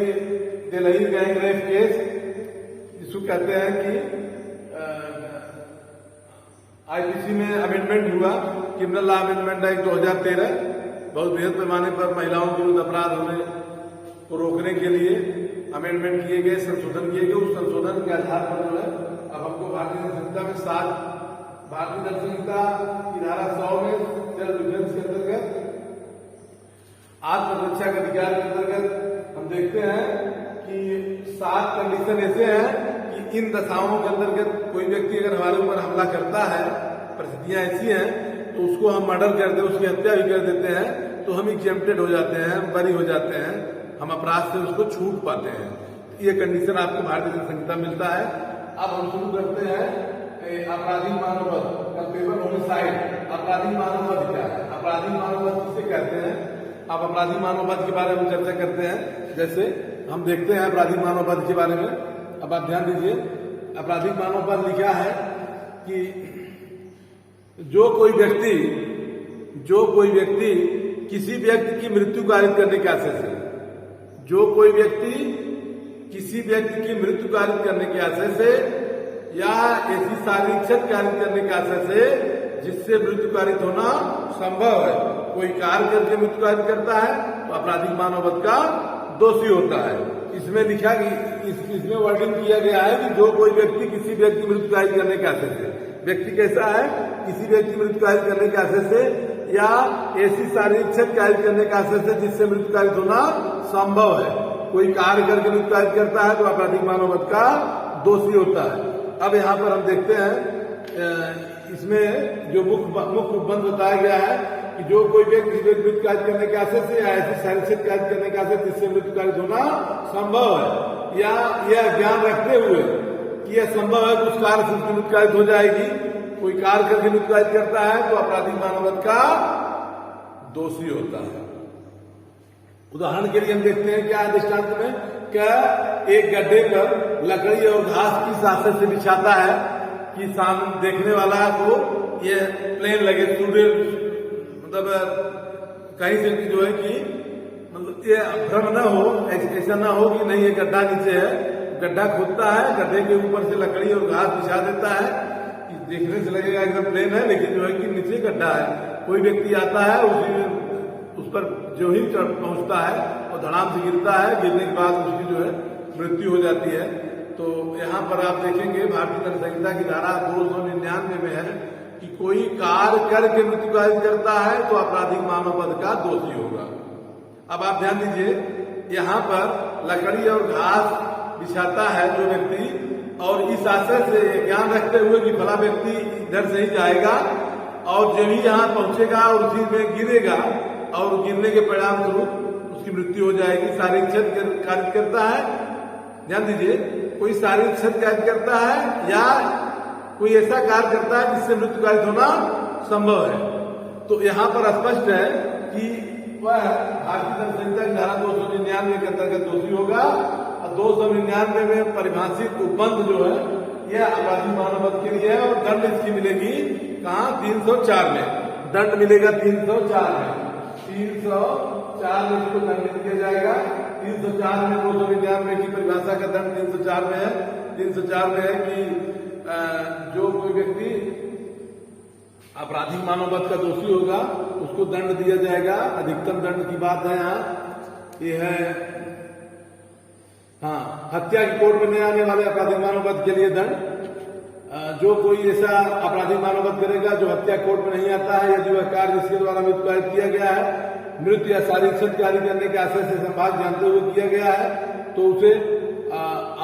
दिल्ली गैंग रेप केस, जिसको कहते हैं कि आईपीसी में अमेंडमेंट हुआ, क्रिमिनल लॉ अमेंडमेंट एक्ट 2013, बहुत बृहद पैमाने पर महिलाओं के विरुद्ध अपराध होने को रोकने के लिए अमेंडमेंट किए गए, संशोधन किए गए। उस संशोधन के आधार पर जो है अब हमको भारतीय दंड संहिता में 7, भारतीय दंड संहिता की धारा 100 में सेल्फ डिफेंस के अंतर्गत, आत्मरक्षा के अधिकार के अंतर्गत हम देखते हैं कि 7 कंडीशन ऐसे हैं कि इन दशाओं के अंतर्गत कोई व्यक्ति अगर हमारे ऊपर हमला करता है, परिस्थितियां ऐसी हैं तो उसको हम मर्डर कर दे, उसकी हत्या भी कर देते हैं, तो हम एग्जेम्प्टेड हो जाते हैं, बरी हो जाते हैं, हम अपराध से उसको छूट पाते हैं। ये कंडीशन आपको भारतीय दंड संहिता मिलता है। अब हम शुरू करते हैं आपराधिक मानववध, कल्पेबल होमिसाइड। आपराधिक मानववध क्या है? आपराधिक मानववध किसे कहते हैं? आप आपराधिक मानववध के बारे में चर्चा करते हैं। जैसे हम देखते हैं आपराधिक मानववध के बारे में, अब आप ध्यान दीजिए। आपराधिक मानववध लिखा है कि जो कोई व्यक्ति किसी व्यक्ति की मृत्यु कारित करने के आशय से, जो कोई व्यक्ति किसी व्यक्ति की मृत्यु कारित करने के आशय से या ऐसी शारीरिक क्षति कारित करने के आशय से जिससे मृत्यु कारित होना संभव है, कोई कार्य करके मृत्यु कारित करता है तो आपराधिक मानववध का दोषी होता है। इसमें लिखा कि इसमें वर्णन किया गया है कि जो कोई व्यक्ति किसी व्यक्ति मृत्यु कारित करने के आशय से, व्यक्ति कैसा है? किसी व्यक्ति मृत्यु कारित करने के आशय से या ऐसी शारीरिक क्षति कारित करने के आशय से जिससे मृत्यु कारित होना संभव है, कोई कार्य करके मृत्यु कारित करता है तो आपराधिक मानववध का दोषी होता है। अब यहाँ पर हम देखते हैं इसमें जो मुख्य उपबंध बताया गया है कि जो कोई व्यक्ति मृत्यु कारित करने के आशय से या ऐसी शारीरिक क्षति कारित करने के आशय जिससे मृत्यु कारित होना संभव है, या यह ज्ञान रखते हुए कि यह संभव है कि उस कार्य से उसकी मृत्यु कारित हो जाएगी, कोई कार्य करके मृत्यु कारित करता है तो आपराधिक मानववध का दोषी होता है। उदाहरण के लिए हम देखते हैं क्या दृष्टांत में, क्या एक गड्ढे पर लकड़ी और घास की आशय से बिछाता है कि सामने देखने वाला को ये प्लेन लगे, सूर्य मतलब कहीं से जो है कि मतलब ये भ्रम न हो, ऐसा ना हो कि नहीं ये गड्ढा नीचे है, गड्ढा खोदता है, गड्ढे के ऊपर से लकड़ी और घास बिछा देता है, देखने से लगेगा एकदम प्लेन है लेकिन जो है कि नीचे गड्ढा है। कोई व्यक्ति आता है, उस पर जो ही पहुंचता है और धड़ाम से गिरता है, गिरने के बाद उसकी जो है मृत्यु हो जाती है। तो यहाँ पर आप देखेंगे भारतीय दंड संहिता की धारा 299 में है कि कोई कार्य करके मृत्यु कारित करता है तो आपराधिक मानववध का दोषी होगा। अब आप ध्यान दीजिए, यहाँ पर लकड़ी और घास बिछाता है जो व्यक्ति, और इस आशय से ज्ञान रखते हुए कि फला व्यक्ति इधर से ही जाएगा और जब ही यहाँ पहुंचेगा और उसी में गिरेगा और गिरने के परिणाम स्वरूप उसकी मृत्यु हो जाएगी, शारीरिक क्षति कारित करता है। ध्यान दीजिए, कोई शारीरिक क्षति कारित करता है या कोई ऐसा कार्य करता है जिससे मृत्यु कारित होना संभव है। तो यहाँ पर स्पष्ट है कि वह भारतीय दंड संहिता की धारा 299 के अंतर्गत दोषी होगा, और 299 में परिभाषित उपबंध जो है यह आपराधिक मानववध के लिए है, और दंड इसकी मिलेगी कहाँ? 304 में दंड मिलेगा, 304 में 304 में इसको दंडित किया जाएगा। 304 में 299 की परिभाषा का दंड 304 में है। 304 में है कि जो कोई व्यक्ति आपराधिक मानववध का दोषी होगा उसको दंड दिया जाएगा। अधिकतम दंड की बात है यहाँ, ये है हत्या की कोर्ट में नहीं आने वाले आपराधिक मानववध के लिए दंड। जो कोई ऐसा आपराधिक मानववध करेगा जो हत्या कोर्ट में नहीं आता है, यदि वह कार्य जिसके द्वारा मृत्यु कारित किया गया है मृत्यु या शारीरिक क्षति कारित करने के आशय से संभाग जानते हुए किया गया है, तो उसे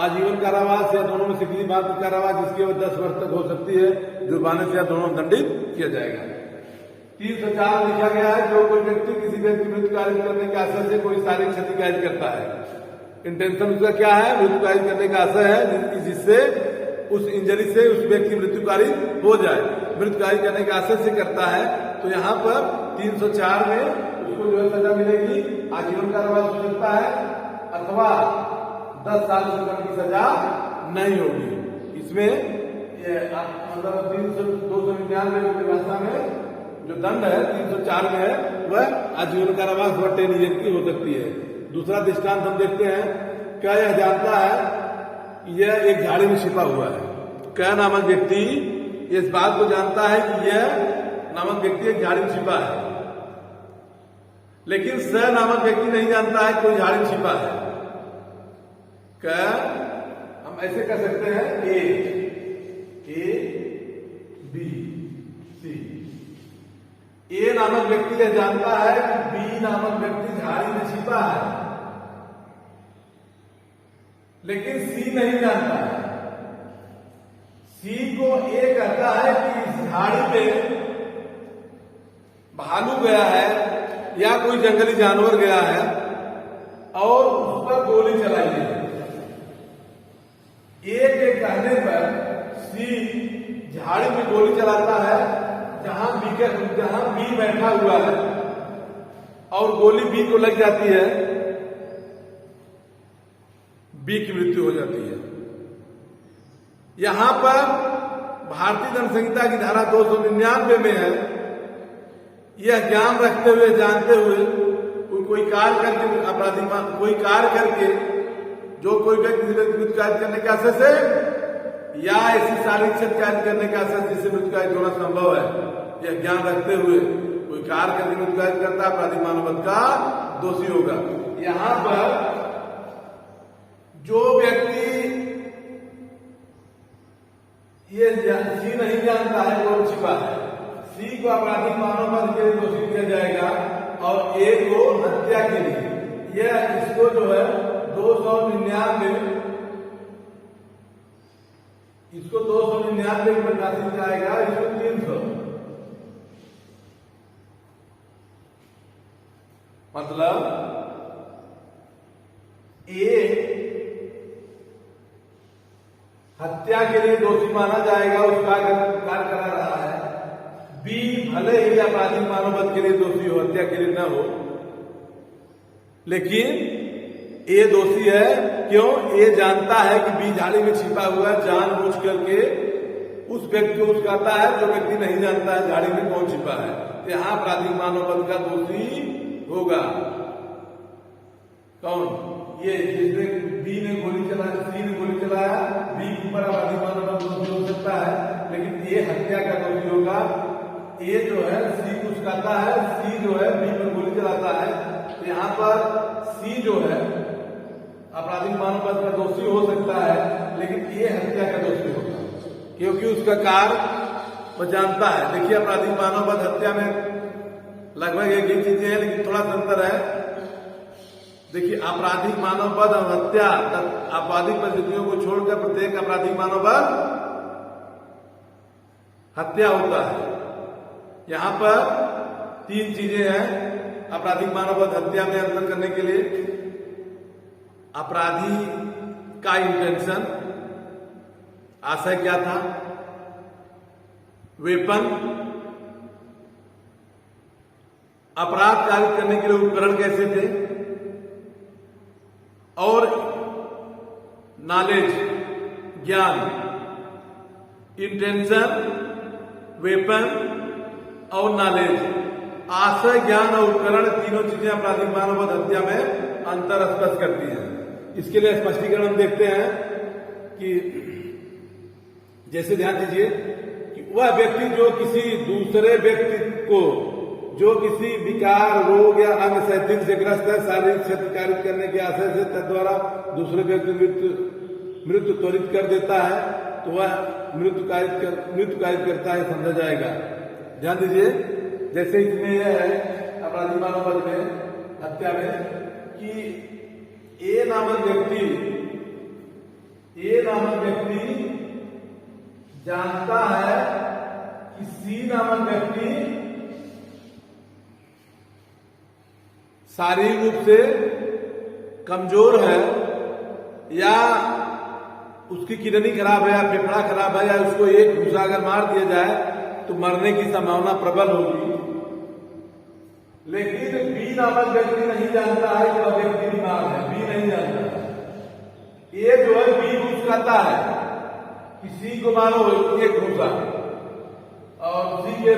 आजीवन कारावास या दोनों में से किसी बात का कारावास जिसकी अवधि 10 वर्ष तक हो सकती है, जुर्माने से या दोनों दंडित किया जाएगा। 304 लिखा गया है, जो कोई व्यक्ति किसी व्यक्ति मृत्यु कारित करने के आशय से कोई शारीरिक क्षति कारित करता है, इंटेंशन उसका क्या है, मृत्युकारी करने का आशय है जिससे उस इंजरी से उस व्यक्ति की मृत्युकारी हो जाए, मृत्युकारी करने का आशय से करता है। तो यहाँ पर 304 में उसको जो है सजा मिलेगी, आजीवन कारावास हो सकता है अथवा 10 साल से कम की सजा नहीं होगी। इसमें मतलब 299 की व्यवस्था में जो दंड है 304 में है वह आजीवन कारावास व 10 ईयर की हो सकती है। दूसरा दृष्टांत हम देखते हैं, क्या यह जानता है यह एक झाड़ी में छिपा हुआ है। क्या नामक व्यक्ति इस बात को जानता है कि यह नामक व्यक्ति एक झाड़ी में छिपा है, लेकिन स नामक व्यक्ति नहीं जानता है कोई झाड़ी में छिपा है। क्या हम ऐसे कर सकते हैं, ए बी सी। ए नामक व्यक्ति यह जानता है कि बी नामक व्यक्ति झाड़ी में छिपा है, लेकिन सी नहीं जानता है। सी को ए कहता है कि इस झाड़ी में भालू गया है या कोई जंगली जानवर गया है और उस पर गोली चलाई है। ए के कहने पर सी झाड़ी में गोली चलाता है जहां बी बैठा हुआ है और गोली बी को लग जाती है, बी की मृत्यु हो जाती है। यहां पर भारतीय दंड संहिता की धारा 299 में है, यह ज्ञान रखते हुए जानते हुए कोई कार्य करके अपराधी कोई कार्य करके जो कोई व्यक्ति मृत्युकारी करने के आशय से या ऐसी शारीरिक क्षति कार्य करने के आशय जिससे मृत्युकारी होना संभव है, यह ज्ञान रखते हुए कोई कार्य करके मृत्युकारी करता अपराधी मानववध का दोषी होगा। यहां पर जो व्यक्ति ये सी नहीं जानता है कौन छिपा है, सी को अपराधी मानववध के लिए दोषी किया जाएगा और ए को हत्या के लिए। यह इसको जो है 299 इसको 299 में प्रकाशित जाएगा, इसको 300 मतलब ए हत्या के लिए दोषी माना जाएगा, उसका कार्य करा रहा है। बी भले ही अपराधी मानववध के लिए दोषी हो, हत्या के लिए न हो, लेकिन ए दोषी है। क्यों? ए जानता है कि बी झाड़ी में छिपा हुआ है, जानबूझ करके उस व्यक्ति को उसकाता है जो व्यक्ति नहीं जानता है झाड़ी में कौन छिपा है। यहां अपराधी मानववध का दोषी होगा कौन? ये जिसने बी ने गोली चलाया, सी ने गोली चलाया, बी के ऊपर अपराधी मानववध दोषी हो सकता है, लेकिन ये हत्या का दोषी होगा। ए जो है सी को उसकाता है, सी जो है बी पर गोली चलाता है। तो यहाँ पर सी जो है अपराधी मानववध का दोषी हो सकता है, लेकिन ये हत्या का दोषी होगा क्योंकि उसका कार्य वो जानता है। देखिए अपराधी मानववध हत्या में लगभग एक ही चीजें हैं, लेकिन थोड़ा सा अंतर है। देखिए आपराधिक मानववध और हत्या आपराधिक परिस्थितियों को छोड़कर प्रत्येक आपराधिक मानववध हत्या होता है। यहां पर 3 चीजें हैं आपराधिक मानववध हत्या में अंतर करने के लिए। अपराधी का इंटेंशन, आशय क्या था, वेपन, अपराध कार्य करने के लिए उपकरण कैसे थे, और नॉलेज ज्ञान, इंटेंशन, वेपन और नॉलेज, आशय ज्ञान और उपकरण, तीनों चीजें आपराधिक मानववध हत्या में अंतर स्पष्ट करती हैं। इसके लिए स्पष्टीकरण हम देखते हैं कि जैसे ध्यान दीजिए कि वह व्यक्ति जो किसी दूसरे व्यक्ति को जो किसी विकार, रोग या अंग सैथिक से ग्रस्त है, शारीरिक क्षति कारित करने के आशय से तद्वारा दूसरे व्यक्ति मृत्यु त्वरित कर देता है, तो वह मृत्यु कारित करता है समझा जाएगा। ध्यान दीजिए जैसे इसमें यह है अपराधी मानववध में हत्या में कि ए नामक व्यक्ति जानता है कि सी नामक व्यक्ति शारीरिक रूप से कमजोर है या उसकी किडनी खराब है या फेफड़ा खराब है या उसको एक घूसा अगर मार दिया जाए तो मरने की संभावना प्रबल होगी। लेकिन बी नामक व्यक्ति नहीं जानता है कि वह व्यक्ति बीमार है, बी नहीं जानता। ये जो है बी घूस खाता है, किसी को मारो एक घूसा और उसी के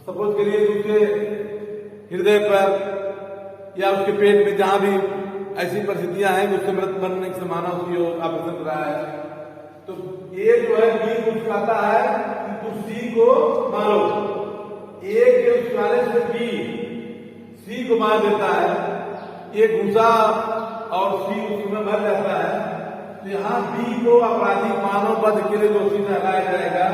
सपोज करिए उसके हृदय पर या उसके पेट में जहां भी ऐसी परिस्थितियां हैं उससे मृत बनने की संभावना उसकी ऑपरेशन कर रहा है, तो ये जो है बी घूस खाता है कि तू सी को मारो। एक के उसकाने से बी सी को मार देता है, एक घूसा और सी उसमें मर जाता है, तो यहाँ बी को आपराधिक मानव वध के लिए दोषी ठहराया जाएगा।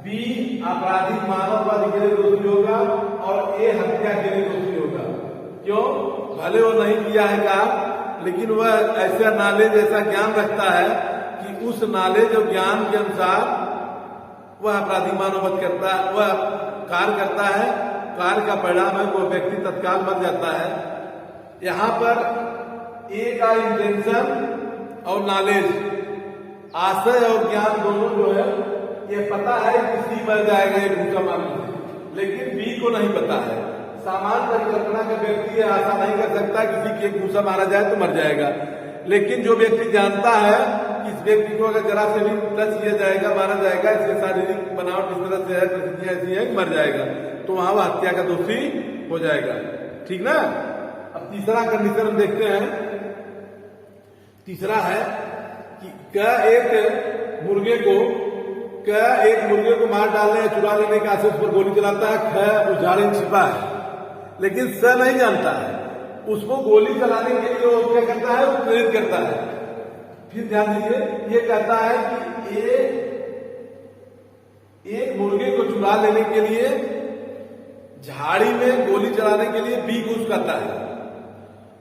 बी आपराधिक मानव वध के लिए दोषी होगा और ए हत्या के लिए दोषी होगा। क्यों? भले वो नहीं किया है काम, लेकिन वह ऐसा नॉलेज, ऐसा ज्ञान रखता है कि उस नॉलेज और ज्ञान के अनुसार वह आपराधिक मानव वध करता है, वह कार्य करता है, कार्य का परिणाम है वो व्यक्ति तत्काल मर जाता है। यहाँ पर ए का इंटेंशन और नॉलेज, आशय और ज्ञान दोनों जो है ये पता है कि सी मर जाएगा एक घूसा मारने से, लेकिन बी को नहीं पता है। सामान्य परिकल्पना का व्यक्ति आशा नहीं कर सकता किसी के एक घूसा मारा जाए तो मर जाएगा, लेकिन जो व्यक्ति जानता है कि इस व्यक्ति को अगर जरा से भी टच किया जाएगा, मारा जाएगा, इसके शारीरिक बनावट इस तरह से है, परिस्थितियां ऐसी है कि मर जाएगा, तो वहां वह हत्या का दोषी हो जाएगा। ठीक ना? अब तीसरा कंडीशन हम देखते हैं। तीसरा है कि क्या एक मुर्गे को मार डालने या चुरा लेने के आशय उस पर गोली चलाता है, ख उस झाड़ी में छिपा है, लेकिन स नहीं जानता है, उसको गोली चलाने के लिए वो क्या करता है, वो प्रेरित करता है। फिर ध्यान दीजिए, ये कहता है कि एक मुर्गे को चुरा लेने के लिए झाड़ी में गोली चलाने के लिए बी घूस करता है,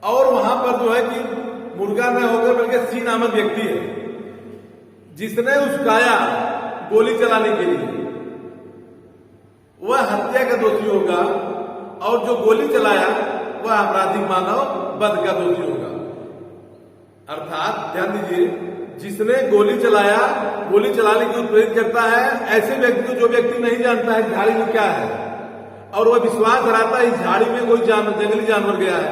और वहां पर जो है कि मुर्गा न होकर बल्कि सी नामक व्यक्ति है जिसने उसकाया गोली चलाने के लिए, वह हत्या का दोषी होगा, और जो गोली चलाया वह आपराधिक मानव वध का दोषी होगा। अर्थात ध्यान दीजिए, जिसने गोली चलाया, गोली चलाने की प्रेरित करता है ऐसे व्यक्ति को जो व्यक्ति नहीं जानता है झाड़ी में क्या है, और वह विश्वास कराता है इस झाड़ी में कोई जंगली जानवर गया है,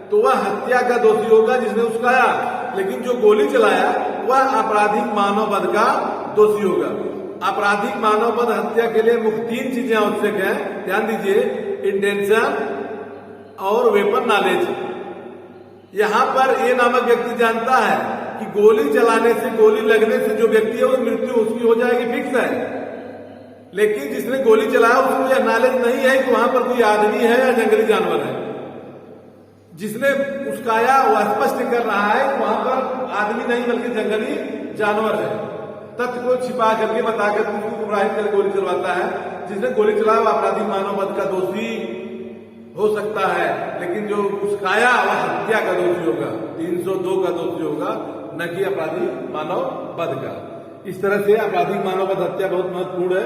तो वह हत्या का दोषी होगा जिसने उसकाया। लेकिन जो गोली चलाया वह आपराधिक मानव वध का दोषी होगा। आपराधिक मानव वध हत्या के लिए मुख्य 3 चीजें आवश्यक है। ध्यान दीजिए, इंटेंशन और वेपन नॉलेज। यहां पर ए नामक व्यक्ति जानता है कि गोली चलाने से, गोली लगने से जो व्यक्ति है वो मृत्यु उसकी हो जाएगी, फिक्स है, लेकिन जिसने गोली चलाया उसको यह नॉलेज नहीं है कि वहां पर कोई आदमी है या जंगली जानवर है। जिसने उसकाया वह स्पष्ट कर रहा है कि वहां पर आदमी नहीं बल्कि जंगली जानवर है। तथ्य को छिपा करके बताकर उसको गुमराह कर गोली चलवाता है। जिसने गोली चलाया वह आपराधिक मानव वध का दोषी हो सकता है, लेकिन जो उसकाया वह हत्या का दोषी होगा, 302 का दोषी होगा, न कि आपराधिक मानव वध का। इस तरह से आपराधिक मानव वध हत्या बहुत महत्वपूर्ण है।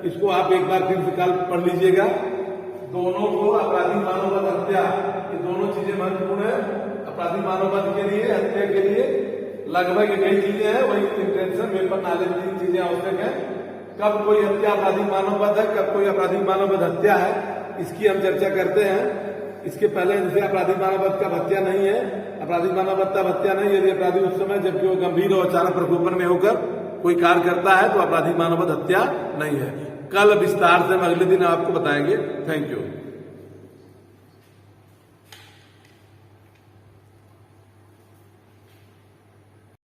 इसको आप एक बार फिर से कल पढ़ लीजिएगा। दोनों को, आपराधिक मानव वध हत्या, ये दोनों चीजें महत्वपूर्ण है। आपराधिक मानव वध के लिए, हत्या के लिए लगभग कई चीजें हैं, वही इंटेंशन, वेपन नॉलेज, 3 चीजें आवश्यक है। कब कोई हत्या आपराधिक मानव वध है, कब कोई आपराधिक मानव वध हत्या है, इसकी हम चर्चा करते हैं। इसके पहले जैसे आपराधिक मानव वध का हत्या नहीं है, आपराधिक मानव वध का हत्या नहीं, यदि अपराधी उस समय जबकि वो गंभीर और अचानक प्रकोपन में होकर कोई कार्य करता है तो आपराधिक मानव वध हत्या नहीं है। कल विस्तार से हम अगले दिन आपको बताएंगे। Thank you.